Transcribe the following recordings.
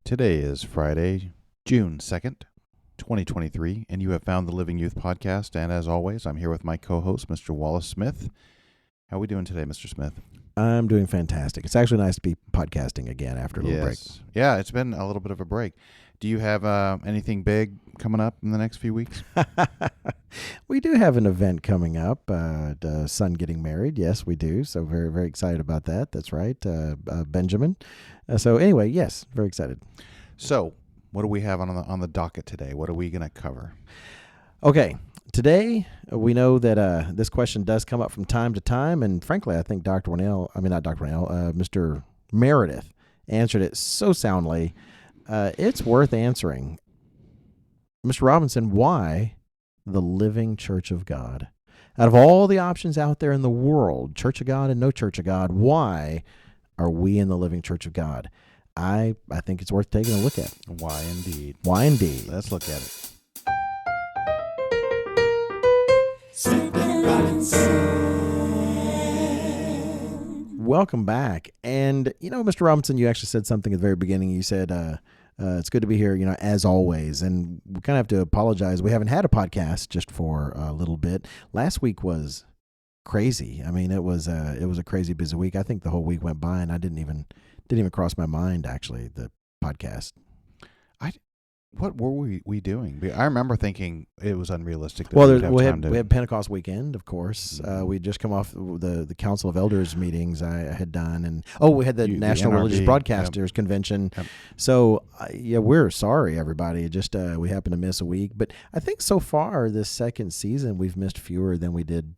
Today is Friday, June 2nd, 2023, and you have found the Living Youth Podcast. And as always, I'm here with my co-host, Mr. Wallace Smith. How are we doing today, Mr. Smith? I'm doing fantastic. It's actually nice to be podcasting again after a little break. Yeah, it's been a little bit of a break. Do you have anything big coming up in the next few weeks? We do have an event coming up, son getting married. Yes, we do. So very, very excited about that. That's right, Benjamin. So anyway, yes, very excited. So what do we have on the docket today? What are we going to cover? Okay, today we know that this question does come up from time to time, and frankly, I think Mr. Meredith answered it so soundly. It's worth answering. Mr. Robinson, why the Living Church of God? Out of all the options out there in the world, Church of God and no Church of God, why are we in the Living Church of God? I think it's worth taking a look at. Why indeed? Why indeed? Let's look at it. Welcome back. And, Mr. Robinson, you actually said something at the very beginning. You said, it's good to be here, as always. And we kind of have to apologize. We haven't had a podcast just for a little bit. Last week was crazy. I mean, it was a crazy busy week. I think the whole week went by and I didn't even cross my mind, actually, the podcast. What were we doing? I remember thinking it was unrealistic. Well, we had Pentecost weekend, of course. We'd just come off the Council of Elders meetings I had done. And we had the National Religious Broadcasters Convention. Yep. So, we're sorry, everybody. Just we happened to miss a week. But I think so far this second season, we've missed fewer than we did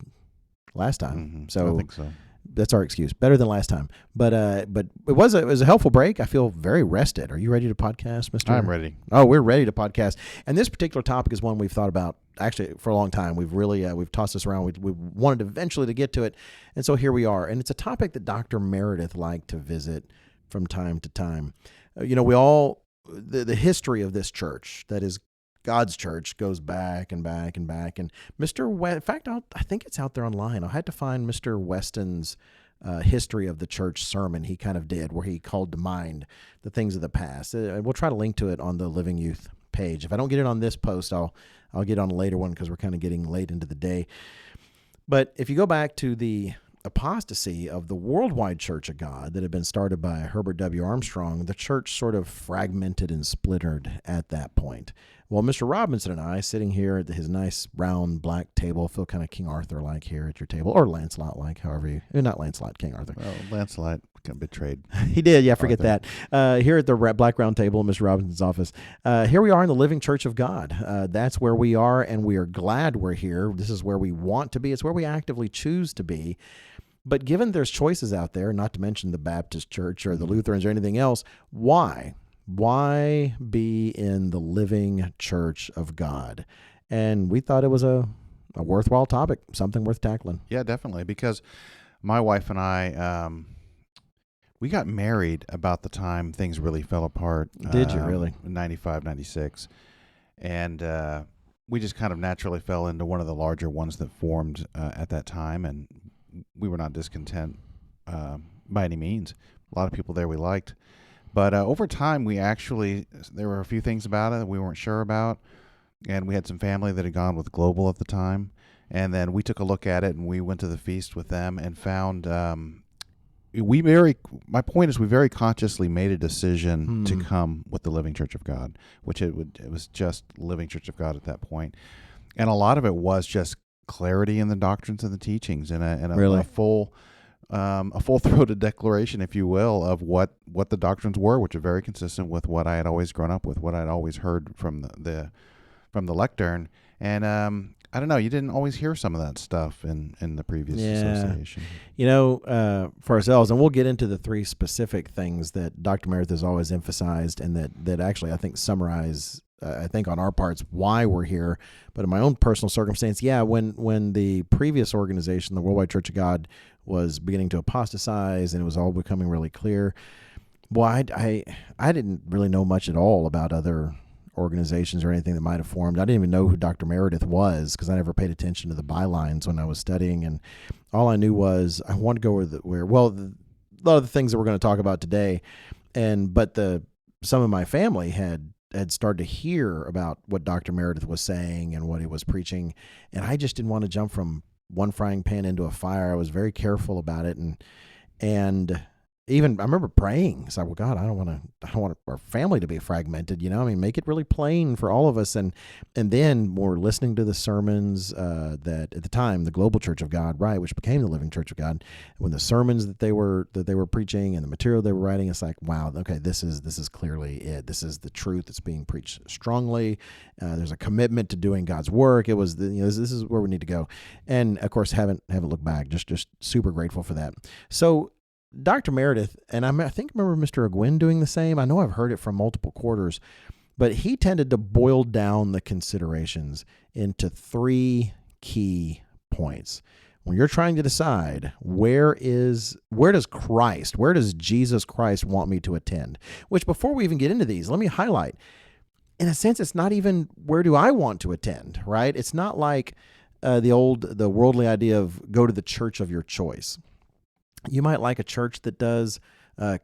last time. Mm-hmm. So I think so. That's our excuse. Better than last time. But it was a helpful break. I feel very rested. Are you ready to podcast, Mr.? I'm ready. Oh, we're ready to podcast. And this particular topic is one we've thought about actually for a long time. We've really we've tossed this around. We wanted eventually to get to it, and so here we are. And it's a topic that Dr. Meredith liked to visit from time to time. We all the history of this church, that is God's church, goes back and back and back. And in fact, I think it's out there online. I had to find Mr. Weston's history of the church sermon he kind of did, where he called to mind the things of the past. We'll try to link to it on the Living Youth page. If I don't get it on this post, I'll get on a later one because we're kind of getting late into the day. But if you go back to the apostasy of the Worldwide Church of God that had been started by Herbert W. Armstrong, the church sort of fragmented and splintered at that point. Well, Mr. Robinson and I, sitting here at his nice round black table, feel kind of King Arthur-like here at your table, or Lancelot-like, however not Lancelot, King Arthur. Well, Lancelot got betrayed. He did, yeah, forget that. Here at the black round table in Mr. Robinson's office, here we are in the Living Church of God. That's where we are, and we are glad we're here. This is where we want to be. It's where we actively choose to be. But given there's choices out there, not to mention the Baptist Church or the Lutherans or anything else, why? Why be in the Living Church of God? And we thought it was a worthwhile topic, something worth tackling. Yeah, definitely, because my wife and I, we got married about the time things really fell apart. Did you really? 95, 96. And we just kind of naturally fell into one of the larger ones that formed at that time, and we were not discontent by any means. A lot of people there we liked. But over time, there were a few things about it that we weren't sure about. And we had some family that had gone with Global at the time. And then we took a look at it and we went to the feast with them and found, my point is we very consciously made a decision to come with the Living Church of God, which it was just Living Church of God at that point. And a lot of it was just clarity in the doctrines and the teachings and a full-throated declaration, if you will, of what the doctrines were, which are very consistent with what I had always grown up with, what I'd always heard from the lectern. And I don't know, you didn't always hear some of that stuff in the previous association. For ourselves, and we'll get into the three specific things that Dr. Meredith has always emphasized and that actually I think summarize on our parts why we're here. But in my own personal circumstance, when the previous organization, the Worldwide Church of God, was beginning to apostatize and it was all becoming really clear, I didn't really know much at all about other organizations or anything that might have formed. I didn't even know who Dr. Meredith was because I never paid attention to the bylines when I was studying, and all I knew was I wanted to go a lot of the things that we're going to talk about today, but the some of my family had started to hear about what Dr. Meredith was saying and what he was preaching, and I just didn't want to jump from one frying pan into a fire. I was very careful about it, and even I remember praying. It's like, well, God, I don't want our family to be fragmented. I mean, make it really plain for all of us. And then we're listening to the sermons that at the time, the Global Church of God, right, which became the Living Church of God. When the sermons that they were preaching and the material they were writing, it's like, wow, okay, this is clearly it. This is the truth that's being preached strongly. There's a commitment to doing God's work. It was this is where we need to go. And of course, haven't looked back. Just super grateful for that. So Dr. Meredith, and I remember Mr. Aguin doing the same. I know I've heard it from multiple quarters, but he tended to boil down the considerations into 3 key points. When you're trying to decide where does Jesus Christ want me to attend? Which, before we even get into these, let me highlight. In a sense, it's not even where do I want to attend, right? It's not like the worldly idea of go to the church of your choice. You might like a church that does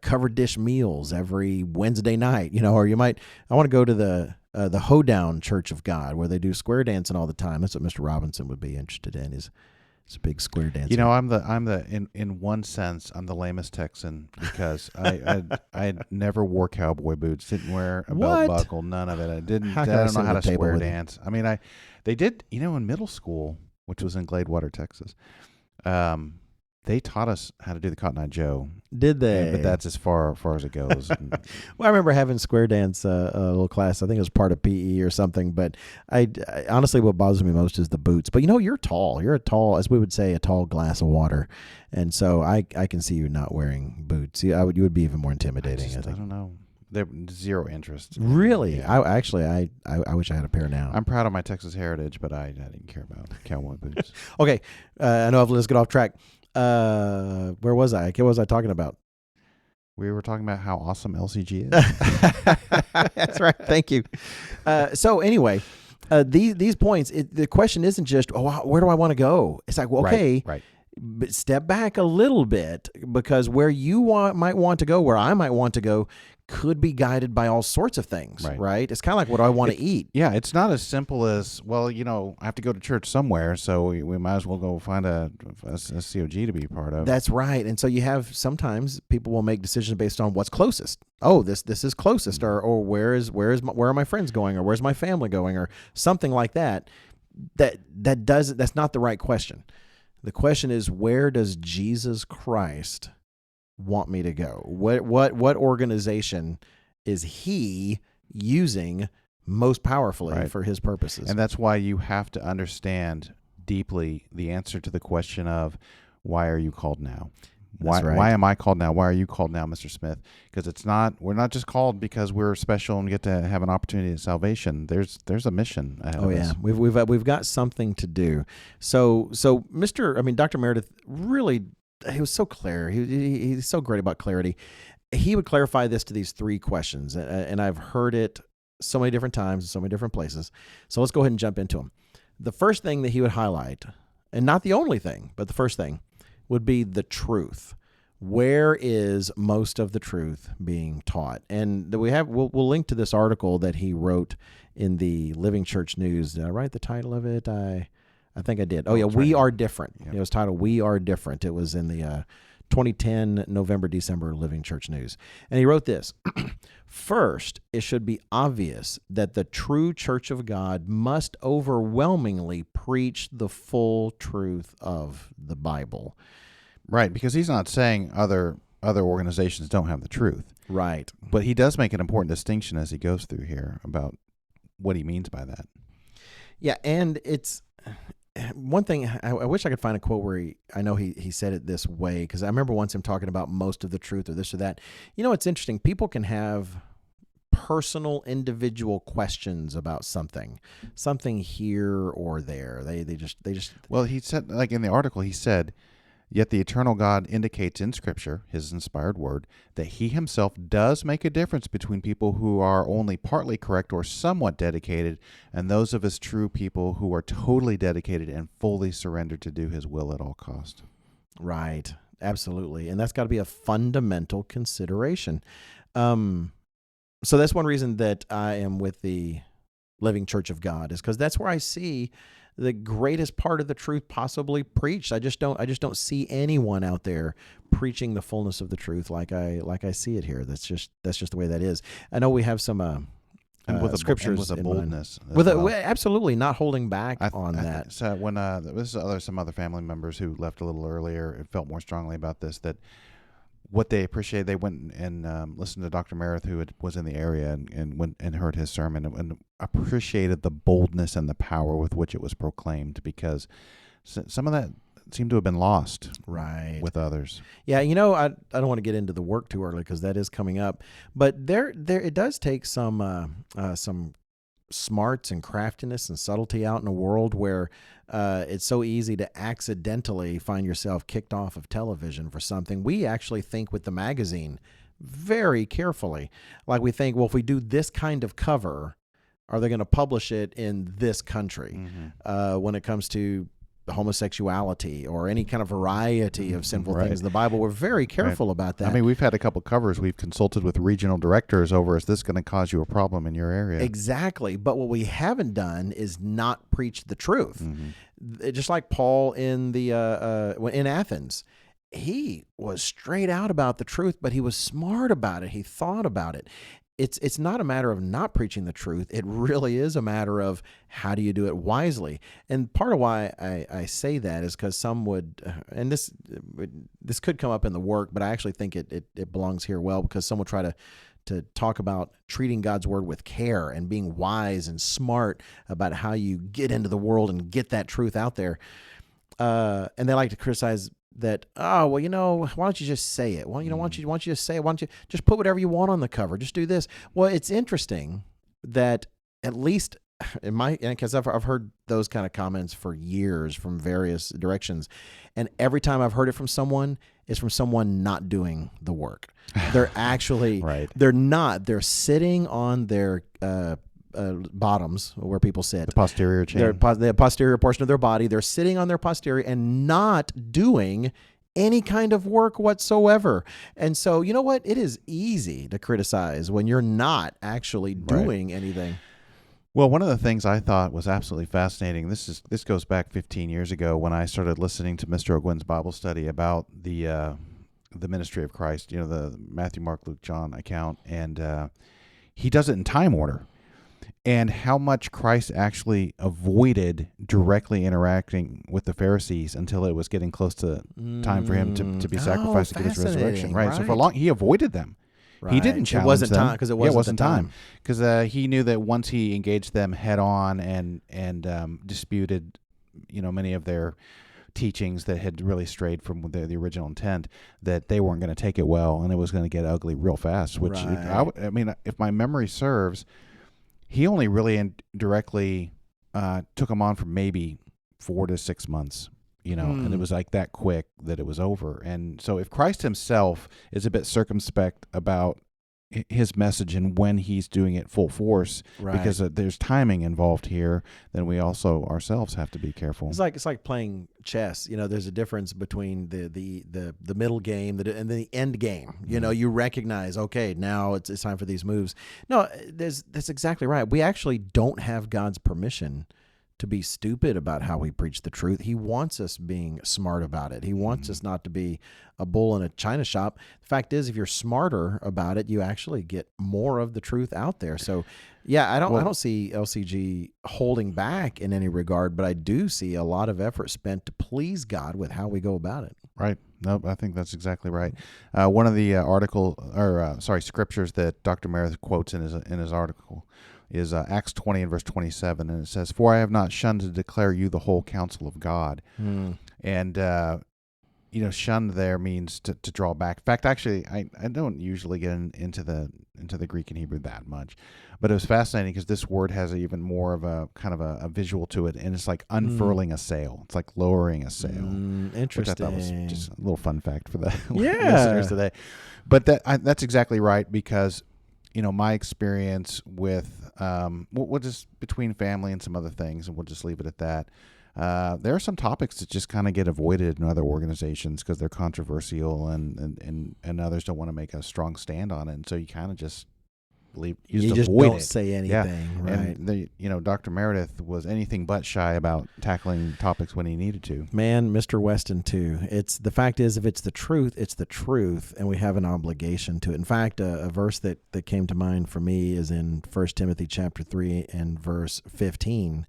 covered dish meals every Wednesday night, or I want to go to the Hoedown Church of God where they do square dancing all the time. That's what Mr. Robinson would be interested in. He's a big square dancer. In one sense, I'm the lamest Texan because I never wore cowboy boots, didn't wear a belt buckle, none of it. I don't know how to square dance. I mean, they did, in middle school, which was in Gladewater, Texas. They taught us how to do the Cotton Eye Joe. Did they? But that's as far as it goes. Well, I remember having square dance a little class. I think it was part of PE or something. But I honestly, what bothers me most is the boots. But you're tall. You're a tall, as we would say, a tall glass of water. And so I can see you not wearing boots. You would be even more intimidating. I think. I don't know. They're zero interest. Really? Yeah. I wish I had a pair now. I'm proud of my Texas heritage, but I didn't care about cowboy boots. Okay. I know let's get off track. Where was I? What was I talking about? We were talking about how awesome LCG is. That's right. Thank you. So anyway, these points, the question isn't just, where do I want to go? It's like, well, okay, right. But step back a little bit, because where you might want to go, where I might want to go, could be guided by all sorts of things, right? It's kind of like, what do I want to eat? Yeah, it's not as simple as, well, I have to go to church somewhere, so we might as well go find a COG to be part of. That's right. And so sometimes people will make decisions based on what's closest. Oh, this is closest, or where are my friends going, or where's my family going, or something like that. That's not the right question. The question is, where does Jesus Christ want me to go? What organization is he using most powerfully for his purposes? And that's why you have to understand deeply the answer to the question of, why are you called now? Why am I called now? Why are you called now, Mr. Smith? Because we're not just called because we're special and get to have an opportunity of salvation. There's a mission ahead of us. We've got something to do. So Dr. Meredith really, he was so clear. He's so great about clarity. He would clarify this to these 3 questions, and I've heard it so many different times in so many different places. So let's go ahead and jump into them. The first thing that he would highlight, and not the only thing, but the first thing, would be the truth. Where is most of the truth being taught? And we'll link to this article that he wrote in the Living Church News. Did I write the title of it? I think I did. Oh yeah, We Are Different. Yep. It was titled "We Are Different." It was in the 2010 November-December Living Church News. And he wrote this: first, it should be obvious that the true Church of God must overwhelmingly preach the full truth of the Bible. Right, because he's not saying other organizations don't have the truth. Right. But he does make an important distinction as he goes through here about what he means by that. Yeah, and it's one thing, I wish I could find a quote where I know he said it this way, because I remember once him talking about most of the truth or this or that. It's interesting. People can have personal, individual questions about something here or there. They just. Well, he said, like in the article, he said, yet the eternal God indicates in Scripture, his inspired word, that he himself does make a difference between people who are only partly correct or somewhat dedicated and those of his true people who are totally dedicated and fully surrendered to do his will at all cost. Right. Absolutely. And that's got to be a fundamental consideration. So that's one reason that I am with the Living Church of God, is because that's where I see the greatest part of the truth possibly preached. I just don't see anyone out there preaching the fullness of the truth like I see it here. That's just the way that is. I know we have some And with scriptures a in mind. boldness. as With well. absolutely not holding back on that. So when there was some other family members who left a little earlier and felt more strongly about this, that what they appreciated, they went and listened to Dr. Meredith, who was in the area, and went and heard his sermon, and appreciated the boldness and the power with which it was proclaimed, because some of that seemed to have been lost Right. with others. Yeah, I don't want to get into the work too early because that is coming up, but there it does take some smarts and craftiness and subtlety out in a world where it's so easy to accidentally find yourself kicked off of television for something. We actually think with the magazine very carefully. Like we think, well, if we do this kind of cover, are they going to publish it in this country? When it comes to homosexuality or any kind of variety of sinful Right. things in the Bible, we're very careful about that. I mean, we've had a couple covers. We've consulted with regional directors over, is this going to cause you a problem in your area? Exactly. But what we haven't done is not preach the truth. Just like Paul in the in Athens, he was straight out about the truth, but he was smart about it. He thought about it. It's not a matter of not preaching the truth. It really is a matter of how do you do it wisely. And part of why I say that is because some would, and this could come up in the work, but I actually think it belongs here well, because some would try to talk about treating God's word with care and being wise and smart about how you get into the world and get that truth out there. And they like to criticize that, oh, well, why don't you just say it? Well, why don't you just say it? Why don't you just put whatever you want on the cover? Just do this. Well, it's interesting that at least because I've heard those kind of comments for years from various directions, and every time I've heard it from someone, it's from someone not doing the work. They're actually, Right. They're sitting on their bottoms where people sit. The posterior chain. The posterior portion of their body. They're sitting on their posterior and not doing any kind of work whatsoever. And so, you know what? It is easy to criticize when you're not actually doing anything. Well, one of the things I thought was absolutely fascinating, this goes back 15 years ago when I started listening to Mr. Ogwyn's Bible study about the ministry of Christ, the Matthew, Mark, Luke, John account, and he does it in time order. And how much Christ actually avoided directly interacting with the Pharisees until it was getting close to time for him to be sacrificed to get his resurrection. Right. So for long, he avoided them. Right. He didn't challenge them. It wasn't time because it wasn't time. Because he knew that once he engaged them head on and disputed, many of their teachings that had really strayed from the original intent, that they weren't going to take it well, and it was going to get ugly real fast. Which I mean, if my memory serves, he only really directly took them on for maybe 4 to 6 months, and it was like that quick that it was over. And so if Christ himself is a bit circumspect about his message and when he's doing it full force, because there's timing involved here, then we also ourselves have to be careful. It's like playing chess. There's a difference between the middle game and the end game. You recognize, okay, now it's time for these moves. No, that's exactly right. We actually don't have God's permission to be stupid about how we preach the truth. He wants us being smart about it. He wants us not to be a bull in a china shop. The fact is, if you're smarter about it, you actually get more of the truth out there. So, yeah, I don't see LCG holding back in any regard, but I do see a lot of effort spent to please God with how we go about it. Right. Nope, I think that's exactly right. One of the scriptures that Dr. Meredith quotes in his article is Acts 20 and verse 27, and it says, "For I have not shunned to declare you the whole counsel of God." And shun there means to draw back. In fact, actually, I don't usually get into the Greek and Hebrew that much, but it was fascinating because this word has even more of a kind of a visual to it, and it's like unfurling a sail. It's like lowering a sail. Interesting. Which I thought was just a little fun fact for the listeners today. But that's exactly right, because my experience with we'll just between family and some other things, and we'll just leave it at that. There are some topics that just kind of get avoided in other organizations because they're controversial, and others don't want to make a strong stand on it, and so you kind of just leave. You just avoid don't it. say anything, right? And Dr. Meredith was anything but shy about tackling topics when he needed to. Man, Mr. Weston too. It's the fact is, if it's the truth, it's the truth, and we have an obligation to it. In fact, a verse that came to mind for me is in 1 Timothy chapter 3 and verse 15,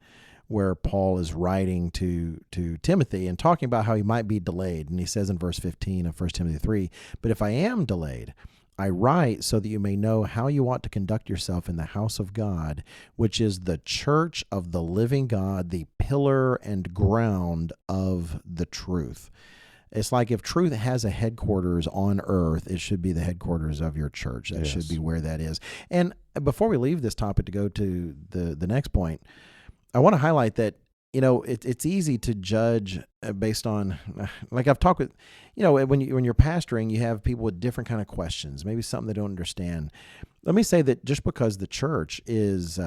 where Paul is writing to Timothy and talking about how he might be delayed. And he says in verse 15 of 1 Timothy 3, "But if I am delayed, I write so that you may know how you ought to conduct yourself in the house of God, which is the church of the living God, the pillar and ground of the truth." It's like if truth has a headquarters on earth, it should be the headquarters of your church. That should be where that is. And before we leave this topic to go to the next point, I want to highlight that, it's easy to judge based on, like I've talked with, when you're pastoring, you have people with different kind of questions, maybe something they don't understand. Let me say that just because the church is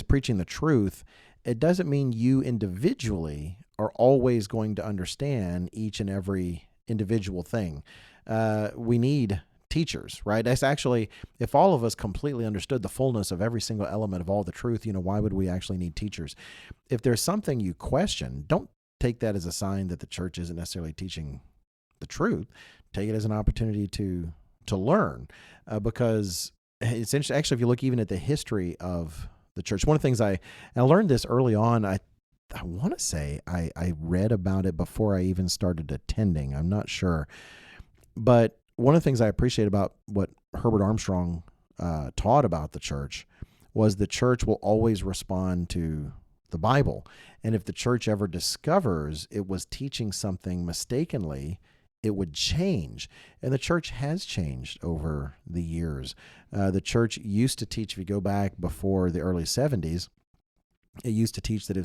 preaching the truth, it doesn't mean you individually are always going to understand each and every individual thing. We need teachers, right? That's actually, if all of us completely understood the fullness of every single element of all the truth, why would we actually need teachers? If there's something you question, don't take that as a sign that the church isn't necessarily teaching the truth. Take it as an opportunity to learn, because it's interesting. Actually, if you look even at the history of the church, one of the things I learned this early on, I want to say I read about it before I even started attending. I'm not sure, but one of the things I appreciate about what Herbert Armstrong taught about the church was the church will always respond to the Bible. And if the church ever discovers it was teaching something mistakenly, it would change. And the church has changed over the years. The church used to teach, if you go back before the early 70s, it used to teach that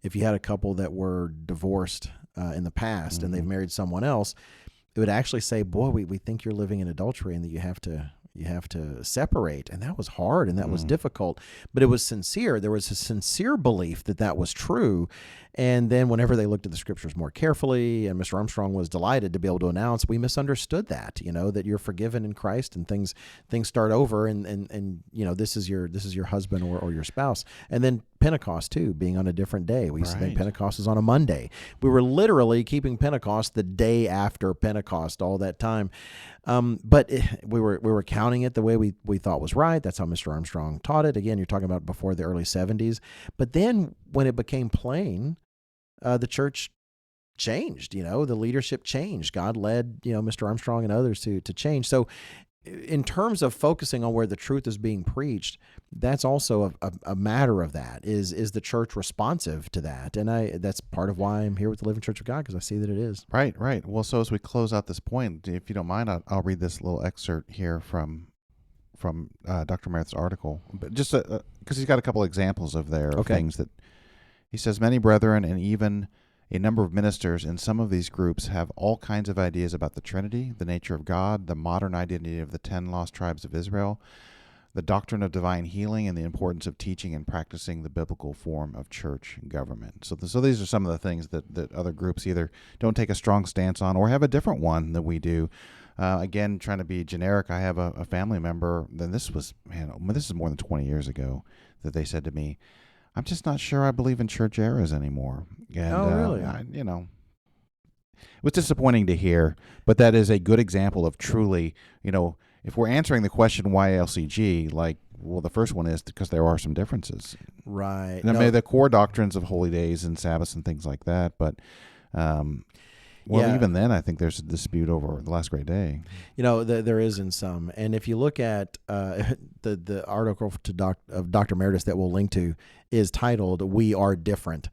if you had a couple that were divorced in the past and they've married someone else, it would actually say, boy, we think you're living in adultery and that you have to separate. And that was hard and that was difficult, but it was sincere. There was a sincere belief that was true. And then whenever they looked at the scriptures more carefully, and Mr. Armstrong was delighted to be able to announce, we misunderstood that, that you're forgiven in Christ and things start over. And this is your husband or your spouse. And then Pentecost too, being on a different day. We used to think Pentecost is on a Monday. We were literally keeping Pentecost the day after Pentecost all that time. But we were counting it the way we thought was right. That's how Mr. Armstrong taught it. Again, you're talking about before the early 70s. But then when it became plain, the church changed. The leadership changed. God led Mr. Armstrong and others to change. So in terms of focusing on where the truth is being preached, that's also a matter of that. Is the church responsive to that? And that's part of why I'm here with the Living Church of God, because I see that it is. Right. Well, so as we close out this point, if you don't mind, I'll read this little excerpt here from Dr. Meredith's article, but just because he's got a couple examples of things that he says. Many brethren and even a number of ministers in some of these groups have all kinds of ideas about the Trinity, the nature of God, the modern identity of the 10 lost tribes of Israel, the doctrine of divine healing, and the importance of teaching and practicing the biblical form of church government. So these are some of the things that other groups either don't take a strong stance on or have a different one than we do. Again, trying to be generic, I have a family member, then this is more than 20 years ago, that they said to me, I'm just not sure I believe in church eras anymore. And, really? It was disappointing to hear, but that is a good example of truly, if we're answering the question why LCG, the first one is because there are some differences. Right. And I mean, the core doctrines of holy days and Sabbaths and things like that, but even then, I think there's a dispute over the last great day. There is in some. And if you look at the article of Dr. Meredith that we'll link to is titled, "We Are Different."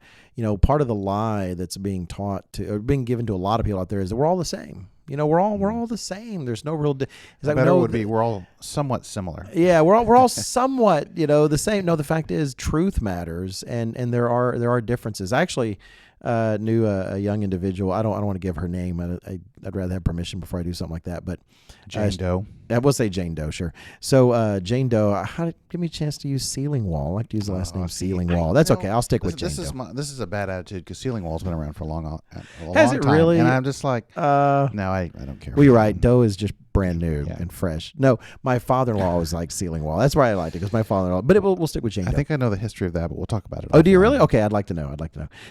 Part of the lie that's being taught to, or being given to a lot of people out there, is that we're all the same. We're all the same. There's no real. We're all somewhat similar. Yeah, we're all somewhat the same. No, the fact is, truth matters, and there are differences. Actually, knew a young individual. I don't want to give her name. I'd rather have permission before I do something like that. But Jane Doe. I will say Jane Doe, sure. So Jane Doe, give me a chance to use Sealing Wall. I like to use the last name Sealing Wall. That's okay. I'll stick with Jane Doe. This is a bad attitude because Sealing Wall's been around for a long time. Has it really? And I'm just like, no, I don't care. Well, you're right. Doe is just brand new Yeah. and fresh. No, my father-in-law was like ceiling wall. That's why I liked it, because my father-in-law. But we'll stick with Jane Doe. I think I know the history of that, but we'll talk about it. Oh, do you offline. really? Okay, I'd like to know.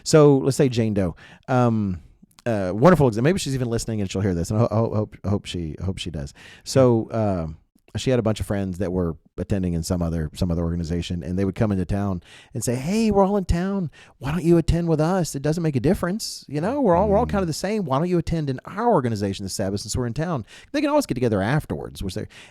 So let's say Jane Doe. Wonderful example. Maybe she's even listening and she'll hear this, and I hope she does. So she had a bunch of friends that were attending in some other organization, and they would come into town and say, "Hey, we're all in town. Why don't you attend with us? It doesn't make a difference. You know, we're all kind of the same. Why don't you attend in our organization this Sabbath since we're in town? They can always get together afterwards."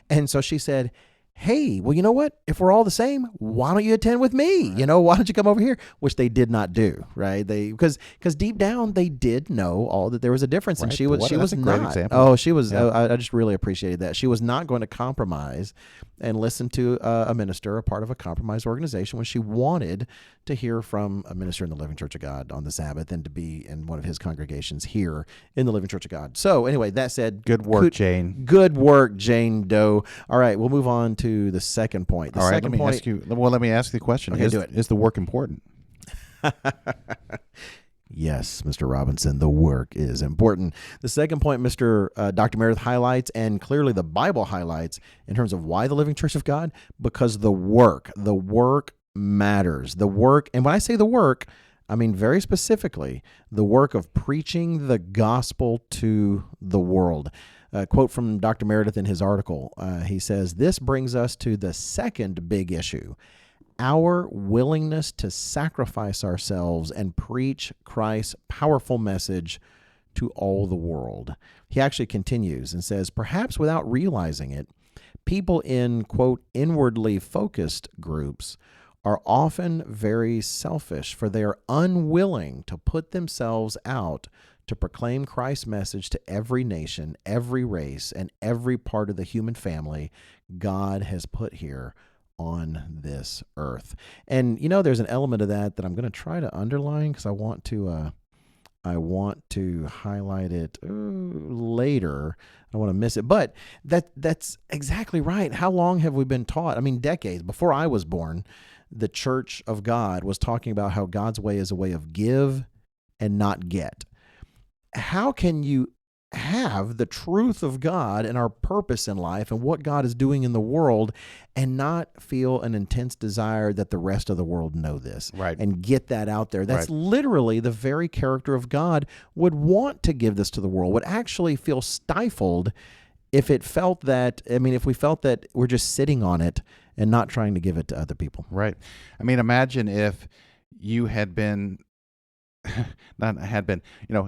And so she said, "Hey, well, you know what? If we're all the same, why don't you attend with me? You know, why don't you come over here?" Which they did not do, right? Because deep down they did know all that there was a difference, and Right. she was That's a great not. example. Oh, she was. Yeah. I just really appreciated that. She was not going to compromise and listen to a minister, a part of a compromised organization, when she wanted to hear from a minister in the Living Church of God on the Sabbath and to be in one of his congregations here in the Living Church of God. So anyway, that said, Good work, Jane. Good work, Jane Doe. All right, we'll move on to the second point. All right, let me ask you. Well, let me ask the question. Okay, is, do it. Is the work important? Yes, Mr. Robinson, the work is important. The second point, Dr. Meredith highlights, and clearly the Bible highlights, in terms of why the Living Church of God, because the work matters. The work, and when I say the work, I mean very specifically the work of preaching the gospel to the world. A quote from Dr. Meredith in his article. He says, "This brings us to the second big issue: our willingness to sacrifice ourselves and preach Christ's powerful message to all the world." He actually continues and says, "Perhaps without realizing it, people in, quote, inwardly focused groups are often very selfish, for they are unwilling to put themselves out to proclaim Christ's message to every nation, every race, and every part of the human family God has put here on this earth." And you know, there's an element of that I'm going to try to underline, because I want to highlight it later. I don't want to miss it, but that's exactly right. How long have we been taught? I mean, decades before I was born, the Church of God was talking about how God's way is a way of give and not get. How can you have the truth of God and our purpose in life and what God is doing in the world and not feel an intense desire that the rest of the world know this, Right. and get that out there? That's Right. literally the very character of God would want to give this to the world, would actually feel stifled if we felt that we're just sitting on it and not trying to give it to other people. Right. I mean, imagine if you had been,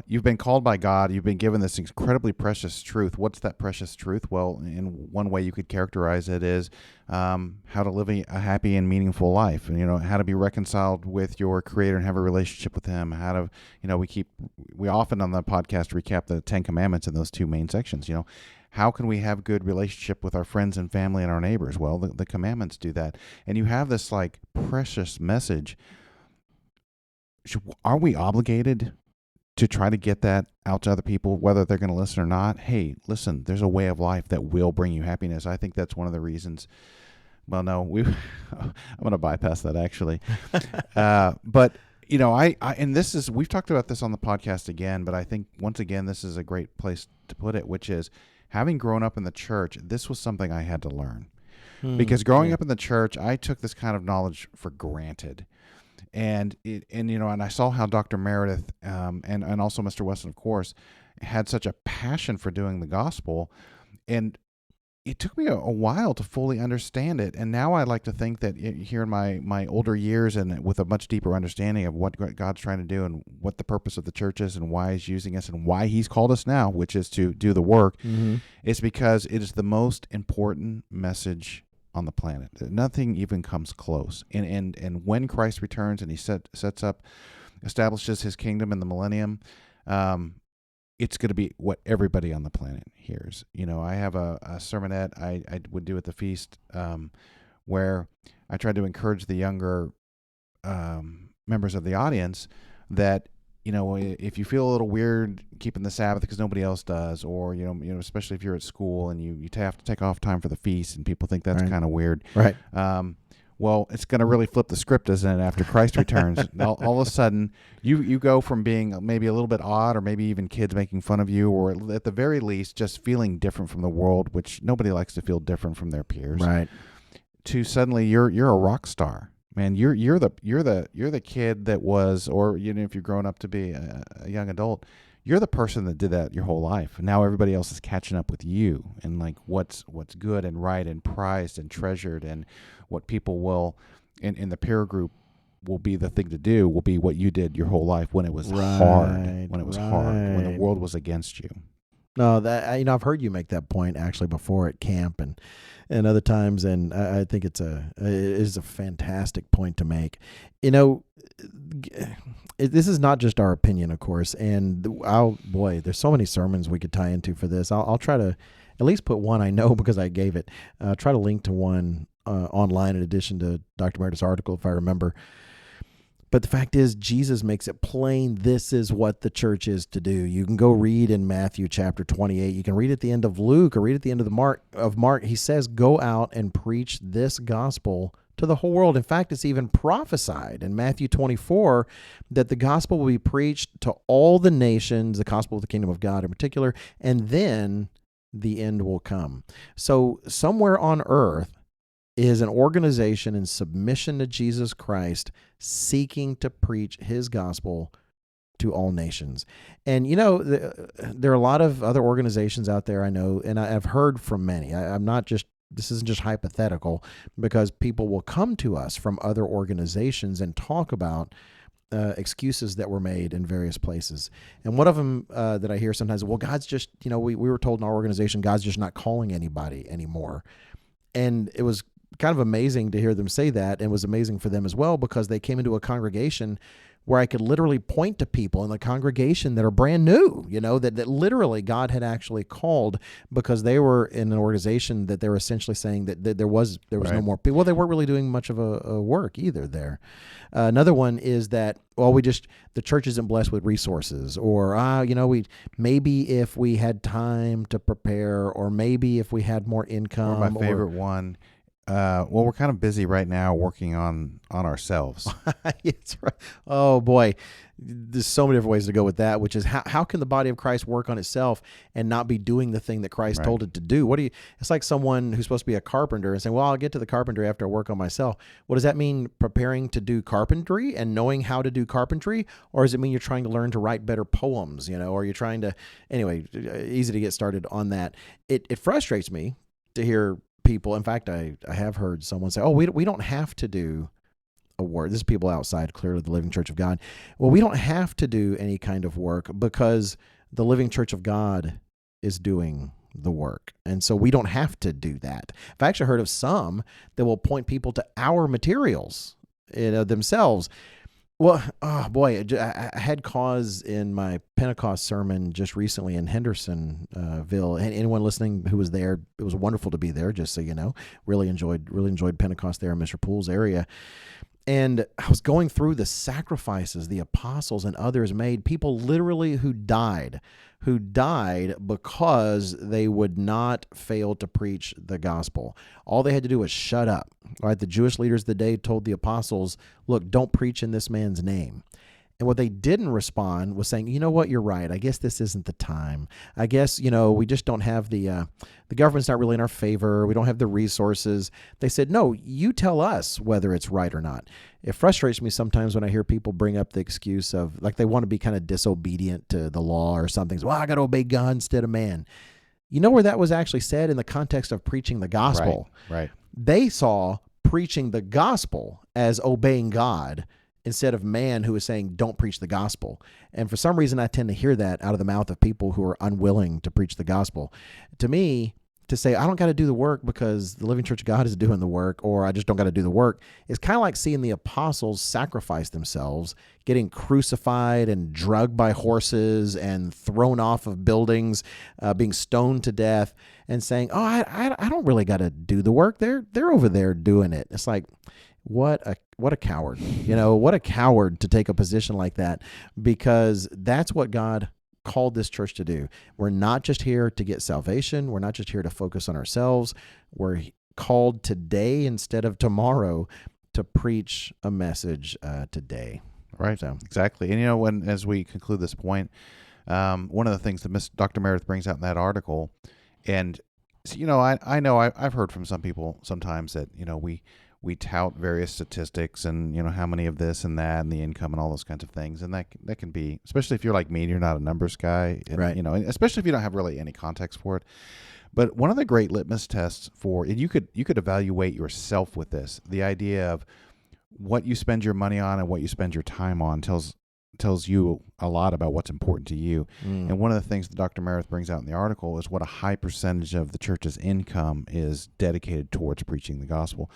you've been called by God, you've been given this incredibly precious truth. What's that precious truth? Well, in one way you could characterize it is how to live a happy and meaningful life, and, how to be reconciled with your Creator and have a relationship with Him. How to, we often on the podcast recap the 10 Commandments in those two main sections. How can we have good relationship with our friends and family and our neighbors? Well, the commandments do that. And you have this like precious message. Are we obligated to try to get that out to other people, whether they're going to listen or not? Hey, listen, there's a way of life that will bring you happiness. I think that's one of the reasons. Well, no, I'm going to bypass that actually. But and we've talked about this on the podcast again, but I think once again, this is a great place to put it, which is, having grown up in the church, this was something I had to learn. Because growing up in the church, I took this kind of knowledge for granted. And I saw how Dr. Meredith and also Mr. Weston, of course, had such a passion for doing the gospel. And it took me a while to fully understand it. And now I like to think that here in my older years, and with a much deeper understanding of what God's trying to do and what the purpose of the church is and why He's using us and why He's called us now, which is to do the work, it's because it is the most important message on the planet. Nothing even comes close. And when Christ returns and He establishes His kingdom in the millennium, it's going to be what everybody on the planet hears. I have a sermonette I would do at the feast where I tried to encourage the younger members of the audience that, if you feel a little weird keeping the Sabbath because nobody else does, or, especially if you're at school and you have to take off time for the feast and people think that's kind of weird. Right. Well, it's going to really flip the script, isn't it? After Christ returns, all of a sudden, you go from being maybe a little bit odd, or maybe even kids making fun of you, or at the very least, just feeling different from the world, which nobody likes to feel different from their peers. Right. To suddenly, you're a rock star, man. You're the kid that was, or if you're growing up to be a young adult, you're the person that did that your whole life. Now everybody else is catching up with you, and like what's good and right and prized and treasured, and what people will in the peer group will be the thing to do, will be what you did your whole life when it was hard, when the world was against you. No, that I've heard you make that point actually before at camp and other times, and I think it is a fantastic point to make. This is not just our opinion, of course, and there's so many sermons we could tie into for this. I'll try to at least put one I know because I gave it. Try to link to one online in addition to Dr. Meredith's article, if I remember. But the fact is, Jesus makes it plain this is what the church is to do. You can go read in Matthew chapter 28. You can read at the end of Luke or read at the end of Mark. He says, go out and preach this gospel to the whole world. In fact, it's even prophesied in Matthew 24 that the gospel will be preached to all the nations, the gospel of the kingdom of God in particular, and then the end will come. So somewhere on earth is an organization in submission to Jesus Christ seeking to preach his gospel to all nations. And, there are a lot of other organizations out there I know, and I've heard from many. This isn't just hypothetical, because people will come to us from other organizations and talk about excuses that were made in various places. And one of them that I hear sometimes, well, God's just, we were told in our organization, God's just not calling anybody anymore. And it was kind of amazing to hear them say that, and it was amazing for them as well, because they came into a congregation where I could literally point to people in the congregation that are brand new, that literally God had actually called, because they were in an organization that they were essentially saying that there was right. No more people. Well, they weren't really doing much of a work either there. Another one is that, the church isn't blessed with resources, or, maybe if we had time to prepare, or maybe if we had more income. Or my favorite one, we're kind of busy right now working on ourselves. It's right. Oh boy, there's so many different ways to go with that. Which is how can the body of Christ work on itself and not be doing the thing that Christ told it to do? It's like someone who's supposed to be a carpenter and saying, "Well, I'll get to the carpentry after I work on myself." What does that mean? Preparing to do carpentry and knowing how to do carpentry, or does it mean you're trying to learn to write better poems? Or you're trying to anyway? Easy to get started on that. It frustrates me to hear people. In fact, I have heard someone say, "Oh, we don't have to do a work." This is people outside, clearly the Living Church of God. Well, we don't have to do any kind of work because the Living Church of God is doing the work, and so we don't have to do that. I've actually heard of some that will point people to our materials, themselves. Well, oh boy, I had cause in my Pentecost sermon just recently in Hendersonville. And anyone listening who was there, it was wonderful to be there, just so you know. Really enjoyed Pentecost there in Mr. Poole's area. And I was going through the sacrifices the apostles and others made, people literally who died because they would not fail to preach the gospel. All they had to do was shut up. Right? The Jewish leaders of the day told the apostles, look, don't preach in this man's name. And what they didn't respond was saying, you know what, you're right. I guess this isn't the time. I guess, we just don't have the government's not really in our favor. We don't have the resources. They said, no, you tell us whether it's right or not. It frustrates me sometimes when I hear people bring up the excuse of, like, they want to be kind of disobedient to the law or something. So, well, I got to obey God instead of man. You know where that was actually said? In the context of preaching the gospel. Right. They saw preaching the gospel as obeying God instead of man, who is saying, don't preach the gospel. And for some reason, I tend to hear that out of the mouth of people who are unwilling to preach the gospel. To me, to say, I don't got to do the work because the Living Church of God is doing the work, or I just don't got to do the work, is kind of like seeing the apostles sacrifice themselves, getting crucified and drugged by horses and thrown off of buildings, being stoned to death, and saying, oh, I don't really got to do the work. They're over there doing it. It's like, what a coward, what a coward to take a position like that, because that's what God called this church to do. We're not just here to get salvation. We're not just here to focus on ourselves. We're called today instead of tomorrow to preach a message today. Right. So Exactly. And as we conclude this point, one of the things that Dr. Meredith brings out in that article, and so, I know I've heard from some people sometimes that we tout various statistics and how many of this and that and the income and all those kinds of things, and that can be, especially if you're like me and you're not a numbers guy, and, Right. and especially if you don't have really any context for it. But one of the great litmus tests for, and you could evaluate yourself with this, the idea of what you spend your money on and what you spend your time on tells you a lot about what's important to you. And one of the things that Dr. Meredith brings out in the article is what a high percentage of the church's income is dedicated towards preaching the gospel.